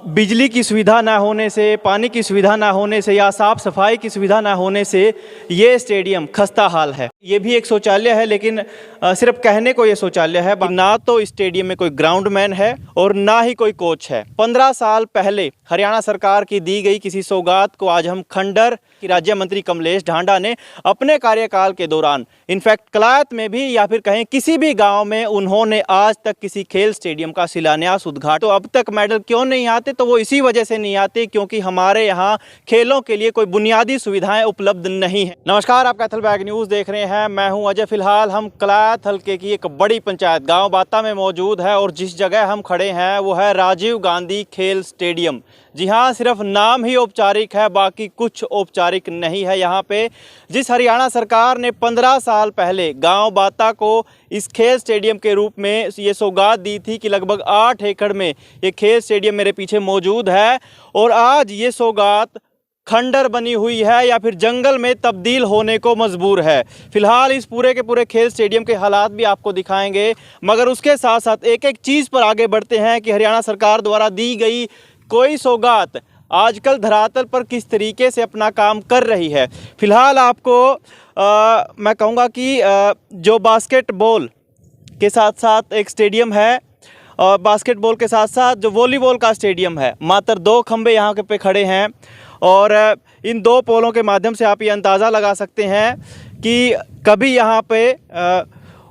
बिजली की सुविधा ना होने से, पानी की सुविधा ना होने से या साफ़ सफाई की सुविधा ना होने से ये स्टेडियम खस्ता हाल है। ये भी एक शौचालय है, लेकिन सिर्फ कहने को ये शौचालय है, ना तो स्टेडियम में कोई ग्राउंडमैन है और ना ही कोई कोच है। 15 साल पहले हरियाणा सरकार की दी गई किसी सौगात को आज हम खंडर की राज्य मंत्री कमलेश ढांडा ने अपने कार्यकाल के दौरान, इनफैक्ट कलायत में भी या फिर कहें किसी भी गांव में, उन्होंने आज तक किसी खेल स्टेडियम का शिलान्यास उद्घाटन। तो अब तक मेडल क्यों नहीं आते? तो वो इसी वजह से नहीं आते क्योंकि हमारे यहाँ खेलों के लिए कोई बुनियादी सुविधाएं उपलब्ध नहीं है। नमस्कार, आप कैथल बैग न्यूज़ देख रहे हैं, मैं हूं अजय। फिलहाल हम कलायत हल्के की एक बड़ी पंचायत गांव बाता में मौजूद है और जिस जगह हम खड़े हैं वो है राजीव गांधी खेल स्टेडियम। जी हाँ, सिर्फ नाम ही औपचारिक है, बाकी कुछ औपचारिक नहीं है। यहाँ पे जिस हरियाणा सरकार ने 15 साल पहले गांव बाता को इस खेल स्टेडियम के रूप में ये सौगात दी थी कि लगभग 8 एकड़ में ये खेल स्टेडियम मेरे पीछे मौजूद है, और आज ये सौगात खंडर बनी हुई है या फिर जंगल में तब्दील होने को मजबूर है। फिलहाल इस पूरे के पूरे खेल स्टेडियम के हालात भी आपको दिखाएंगे, मगर उसके साथ साथ एक एक चीज़ पर आगे बढ़ते हैं कि हरियाणा सरकार द्वारा दी गई कोई सौगात आजकल धरातल पर किस तरीके से अपना काम कर रही है। फिलहाल आपको मैं कहूँगा कि जो बास्केटबॉल के साथ साथ एक स्टेडियम है, और बास्केटबॉल के साथ साथ जो वॉलीबॉल का स्टेडियम है, मात्र 2 खंबे यहाँ के पे खड़े हैं, और इन 2 पोलों के माध्यम से आप ये अंदाज़ा लगा सकते हैं कि कभी यहाँ पे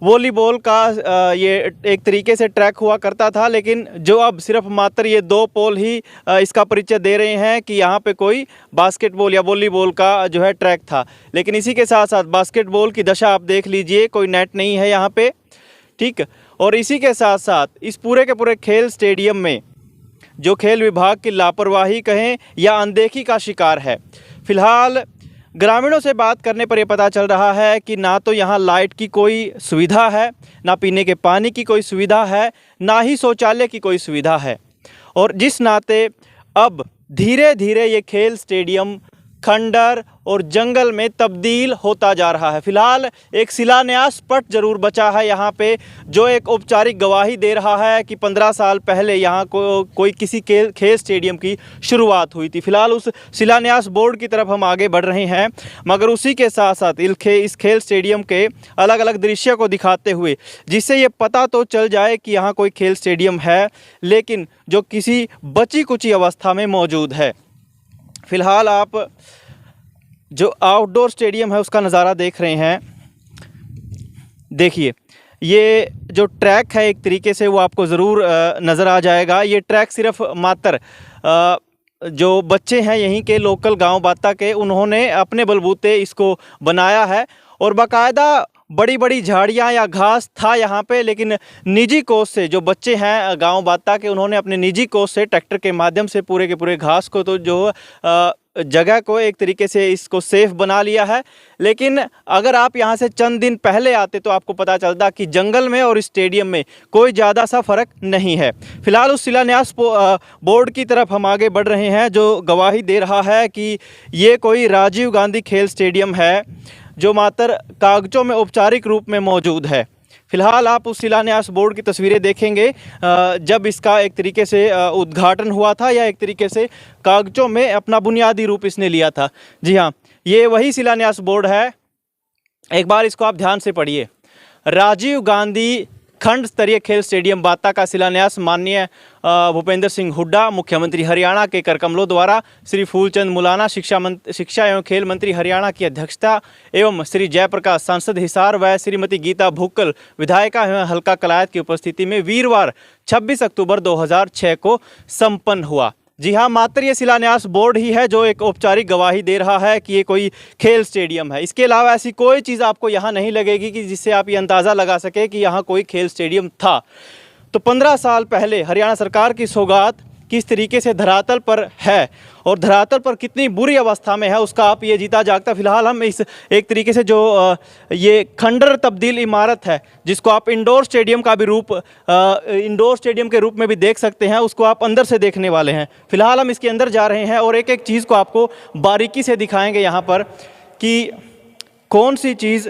वॉलीबॉल का ये एक तरीके से ट्रैक हुआ करता था, लेकिन जो अब सिर्फ मात्र ये 2 पोल ही इसका परिचय दे रहे हैं कि यहाँ पे कोई बास्केटबॉल या वॉलीबॉल का जो है ट्रैक था। लेकिन इसी के साथ साथ बास्केटबॉल की दशा आप देख लीजिए, कोई नेट नहीं है यहाँ पे, ठीक। और इसी के साथ साथ इस पूरे के पूरे खेल स्टेडियम में जो खेल विभाग की लापरवाही कहें या अनदेखी का शिकार है। फिलहाल ग्रामीणों से बात करने पर यह पता चल रहा है कि ना तो यहाँ लाइट की कोई सुविधा है, ना पीने के पानी की कोई सुविधा है, ना ही शौचालय की कोई सुविधा है, और जिस नाते अब धीरे धीरे ये खेल स्टेडियम खंडर और जंगल में तब्दील होता जा रहा है। फिलहाल एक शिलान्यास पट जरूर बचा है यहाँ पे, जो एक औपचारिक गवाही दे रहा है कि 15 साल पहले यहाँ कोई किसी खेल स्टेडियम की शुरुआत हुई थी। फिलहाल उस शिलान्यास बोर्ड की तरफ हम आगे बढ़ रहे हैं, मगर उसी के साथ साथ इस खेल स्टेडियम के अलग अलग दृश्य को दिखाते हुए, जिससे ये पता तो चल जाए कि यहाँ कोई खेल स्टेडियम है, लेकिन जो किसी बची कुची अवस्था में मौजूद है। फिलहाल आप जो आउटडोर स्टेडियम है उसका नज़ारा देख रहे हैं। देखिए, ये जो ट्रैक है एक तरीके से वो आपको ज़रूर नज़र आ जाएगा। ये ट्रैक सिर्फ मात्र जो बच्चे हैं यहीं के लोकल गांव बाता के, उन्होंने अपने बलबूते इसको बनाया है, और बाकायदा बड़ी बड़ी झाड़ियाँ या घास था यहाँ पे, लेकिन निजी कोष से जो बच्चे हैं गांव बाता के, उन्होंने अपने निजी कोष से ट्रैक्टर के माध्यम से पूरे के पूरे घास को तो जो जगह को एक तरीके से इसको सेफ बना लिया है। लेकिन अगर आप यहाँ से चंद दिन पहले आते तो आपको पता चलता कि जंगल में और स्टेडियम में कोई ज़्यादा सा फ़र्क नहीं है। फिलहाल उस शिलान्यास बोर्ड की तरफ हम आगे बढ़ रहे हैं, जो गवाही दे रहा है कि ये कोई राजीव गांधी खेल स्टेडियम है, जो मात्र कागज़ों में औपचारिक रूप में मौजूद है। फिलहाल आप उस शिलान्यास बोर्ड की तस्वीरें देखेंगे जब इसका एक तरीके से उद्घाटन हुआ था, या एक तरीके से कागज़ों में अपना बुनियादी रूप इसने लिया था। जी हाँ, ये वही शिलान्यास बोर्ड है। एक बार इसको आप ध्यान से पढ़िए। राजीव गांधी खंड स्तरीय खेल स्टेडियम बाता का शिलान्यास माननीय भूपेंद्र सिंह हुड्डा, मुख्यमंत्री हरियाणा के कर कमलों द्वारा श्री फूलचंद मुलाना शिक्षा एवं खेल मंत्री हरियाणा की अध्यक्षता एवं श्री जयप्रकाश सांसद हिसार व श्रीमती गीता भुक्कल विधायिका एवं हल्का कलायत की उपस्थिति में वीरवार 26 अक्टूबर 2006 को संपन्न हुआ। जी हाँ, मात्र ये शिलान्यास बोर्ड ही है जो एक औपचारिक गवाही दे रहा है कि ये कोई खेल स्टेडियम है। इसके अलावा ऐसी कोई चीज़ आपको यहाँ नहीं लगेगी कि जिससे आप ये अंदाज़ा लगा सके कि यहाँ कोई खेल स्टेडियम था। तो 15 साल पहले हरियाणा सरकार की सौगात किस तरीके से धरातल पर है और धरातल पर कितनी बुरी अवस्था में है, उसका आप ये जीता जागता। फिलहाल हम इस एक तरीके से जो ये खंडर तब्दील इमारत है, जिसको आप इंडोर स्टेडियम का भी रूप इंडोर स्टेडियम के रूप में भी देख सकते हैं, उसको आप अंदर से देखने वाले हैं। फिलहाल हम इसके अंदर जा रहे हैं और एक एक चीज़ को आपको बारीकी से दिखाएंगे यहाँ पर कि कौन सी चीज़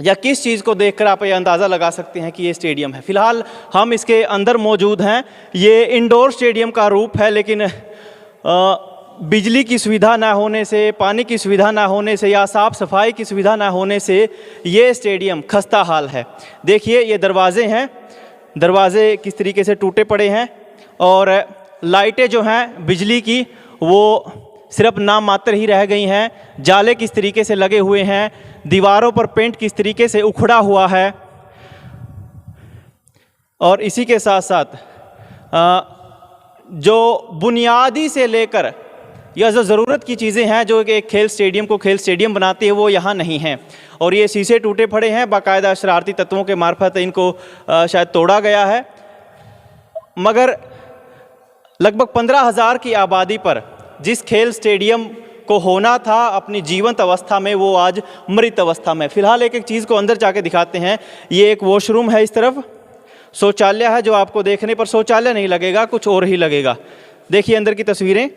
या किस चीज़ को देखकर आप ये अंदाज़ा लगा सकते हैं कि ये स्टेडियम है? फ़िलहाल हम इसके अंदर मौजूद हैं। ये इंडोर स्टेडियम का रूप है, लेकिन बिजली की सुविधा ना होने से, पानी की सुविधा ना होने से या साफ़ सफाई की सुविधा ना होने से ये स्टेडियम खस्ता हाल है। देखिए ये दरवाजे हैं, दरवाजे किस तरीके से टूटे पड़े हैं, और लाइटें जो हैं बिजली की वो सिर्फ नाम मात्र ही रह गई हैं। जाले किस तरीके से लगे हुए हैं, दीवारों पर पेंट किस तरीके से उखड़ा हुआ है, और इसी के साथ साथ जो बुनियादी से लेकर या जो ज़रूरत की चीज़ें हैं जो कि एक खेल स्टेडियम को खेल स्टेडियम बनाती है वो यहाँ नहीं हैं। और ये शीशे टूटे पड़े हैं, बाकायदा शरारती तत्वों के मार्फत इनको शायद तोड़ा गया है। मगर लगभग 15,000 की आबादी पर जिस खेल स्टेडियम को होना था अपनी जीवंत अवस्था में, वो आज मृत अवस्था में। फ़िलहाल एक एक चीज़ को अंदर जाके दिखाते हैं। ये एक वॉशरूम है, इस तरफ शौचालय है, जो आपको देखने पर शौचालय नहीं लगेगा, कुछ और ही लगेगा। देखिए अंदर की तस्वीरें,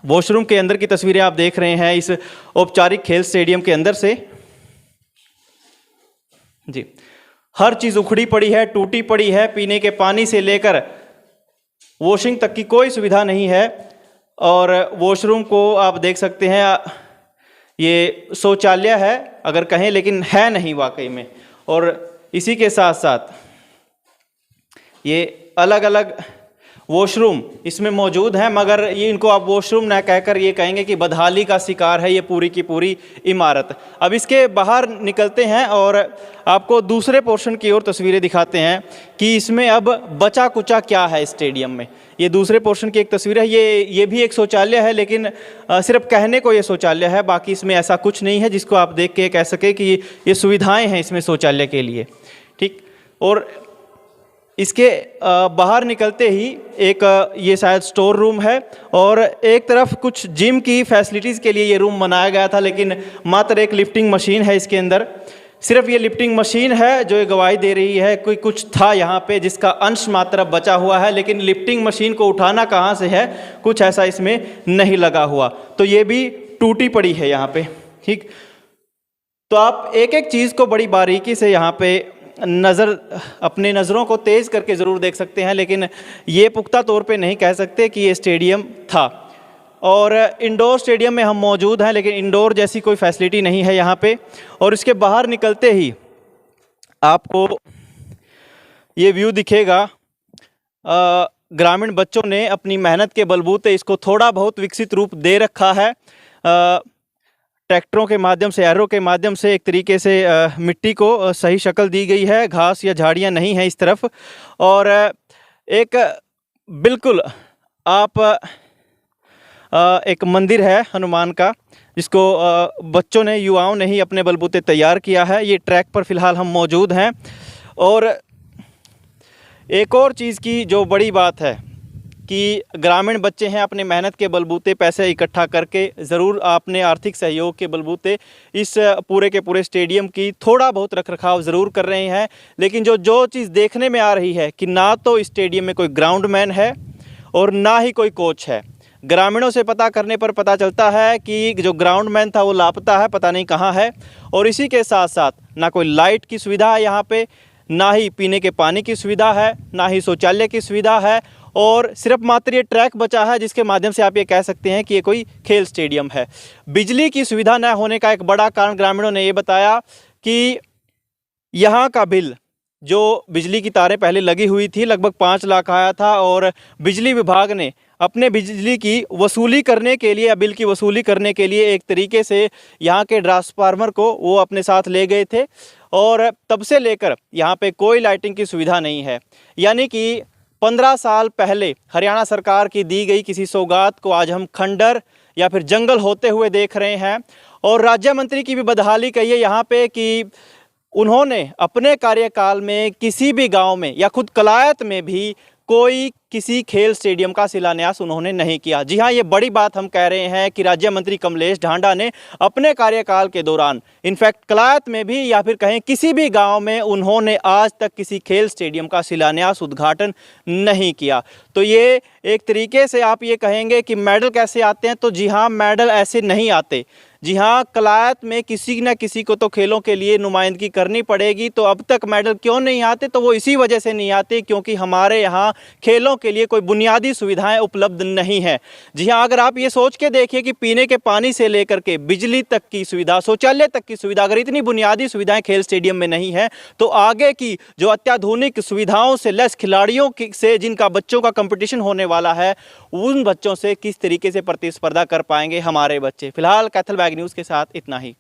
वॉशरूम के अंदर की तस्वीरें आप देख रहे हैं इस औपचारिक खेल स्टेडियम के अंदर से। जी, हर चीज़ उखड़ी पड़ी है, टूटी पड़ी है। पीने के पानी से लेकर वॉशिंग तक की कोई सुविधा नहीं है। और वॉशरूम को आप देख सकते हैं, ये शौचालय है अगर कहें, लेकिन है नहीं वाकई में। और इसी के साथ साथ ये अलग अलग वॉशरूम इसमें मौजूद हैं, मगर ये इनको आप वॉशरूम ना कहकर ये कहेंगे कि बदहाली का शिकार है ये पूरी की पूरी इमारत। अब इसके बाहर निकलते हैं और आपको दूसरे पोर्शन की ओर तस्वीरें दिखाते हैं कि इसमें अब बचा कुचा क्या है स्टेडियम में। ये दूसरे पोर्शन की एक तस्वीर है। ये भी एक शौचालय है, लेकिन सिर्फ कहने को ये शौचालय है, बाकी इसमें ऐसा कुछ नहीं है जिसको आप देख के कह सके कि ये सुविधाएँ हैं इसमें शौचालय के लिए। ठीक, और इसके बाहर निकलते ही एक ये शायद स्टोर रूम है, और एक तरफ कुछ जिम की फैसिलिटीज़ के लिए ये रूम बनाया गया था, लेकिन मात्र एक लिफ्टिंग मशीन है इसके अंदर। सिर्फ ये लिफ्टिंग मशीन है जो ये गवाही दे रही है कोई कुछ था यहाँ पे जिसका अंश मात्र बचा हुआ है, लेकिन लिफ्टिंग मशीन को उठाना कहाँ से है, कुछ ऐसा इसमें नहीं लगा हुआ। तो ये भी टूटी पड़ी है यहाँ पे। ठीक, तो आप एक एक चीज़ को बड़ी बारीकी से यहाँ पे अपने नज़रों को तेज़ करके ज़रूर देख सकते हैं, लेकिन ये पुख्ता तौर पे नहीं कह सकते कि ये स्टेडियम था। और इंडोर स्टेडियम में हम मौजूद हैं, लेकिन इंडोर जैसी कोई फैसिलिटी नहीं है यहाँ पे। और इसके बाहर निकलते ही आपको ये व्यू दिखेगा। ग्रामीण बच्चों ने अपनी मेहनत के बलबूते इसको थोड़ा बहुत विकसित रूप दे रखा है। ट्रैक्टरों के माध्यम से, एरो के माध्यम से एक तरीके से मिट्टी को सही शक्ल दी गई है। घास या झाड़ियां नहीं हैं इस तरफ। और एक बिल्कुल आप एक मंदिर है हनुमान का, जिसको बच्चों ने, युवाओं ने ही अपने बलबूते तैयार किया है। ये ट्रैक पर फ़िलहाल हम मौजूद हैं। और एक और चीज़ की जो बड़ी बात है कि ग्रामीण बच्चे हैं, अपने मेहनत के बलबूते पैसे इकट्ठा करके ज़रूर अपने आर्थिक सहयोग के बलबूते इस पूरे के पूरे स्टेडियम की थोड़ा बहुत रखरखाव ज़रूर कर रहे हैं। लेकिन जो चीज़ देखने में आ रही है कि ना तो इस स्टेडियम में कोई ग्राउंडमैन है और ना ही कोई कोच है। ग्रामीणों से पता करने पर पता चलता है कि जो ग्राउंडमैन था वो लापता है, पता नहीं कहाँ है। और इसी के साथ साथ ना कोई लाइट की सुविधा है यहाँ पे, ना ही पीने के पानी की सुविधा है, ना ही शौचालय की सुविधा है। और सिर्फ मात्र ये ट्रैक बचा है जिसके माध्यम से आप ये कह सकते हैं कि ये कोई खेल स्टेडियम है। बिजली की सुविधा न होने का एक बड़ा कारण ग्रामीणों ने ये बताया कि यहाँ का बिल, जो बिजली की तारें पहले लगी हुई थी, लगभग 5 लाख आया था। और बिजली विभाग ने अपने बिजली की वसूली करने के लिए, बिल की वसूली करने के लिए एक तरीके से यहाँ के ट्रांसफार्मर को वो अपने साथ ले गए थे। और तब से लेकर यहाँ पे कोई लाइटिंग की सुविधा नहीं है। यानी कि 15 साल पहले हरियाणा सरकार की दी गई किसी सौगात को आज हम खंडर या फिर जंगल होते हुए देख रहे हैं। और राज्य मंत्री की भी बदहाली कहिए यहाँ पे कि उन्होंने अपने कार्यकाल में किसी भी गांव में या खुद कलायत में भी कोई किसी खेल स्टेडियम का शिलान्यास उन्होंने नहीं किया। जी हाँ, ये बड़ी बात हम कह रहे हैं कि राज्य मंत्री कमलेश ढांडा ने अपने कार्यकाल के दौरान, इनफैक्ट कलायत में भी या फिर कहें किसी भी गांव में, उन्होंने आज तक किसी खेल स्टेडियम का शिलान्यास, उद्घाटन नहीं किया। तो ये एक तरीके से आप ये कहेंगे कि मेडल कैसे आते हैं, तो जी हाँ, मेडल ऐसे नहीं आते। जी हाँ, कलायत में किसी न किसी को तो खेलों के लिए नुमाइंदगी करनी पड़ेगी। तो अब तक मेडल क्यों नहीं आते, तो वो इसी वजह से नहीं आते क्योंकि हमारे यहाँ खेलों के लिए कोई बुनियादी सुविधाएं उपलब्ध नहीं है। जी हाँ, अगर आप ये सोच के देखिए कि पीने के पानी से लेकर के बिजली तक की सुविधा, शौचालय तक की सुविधा, अगर इतनी बुनियादी सुविधाएं खेल स्टेडियम में नहीं है तो आगे की जो अत्याधुनिक सुविधाओं से लैस खिलाड़ियों से जिनका बच्चों का कंपटीशन होने वाला है, उन बच्चों से किस तरीके से प्रतिस्पर्धा कर पाएंगे हमारे बच्चे। फिलहाल कैथल बैग न्यूज़ के साथ इतना ही।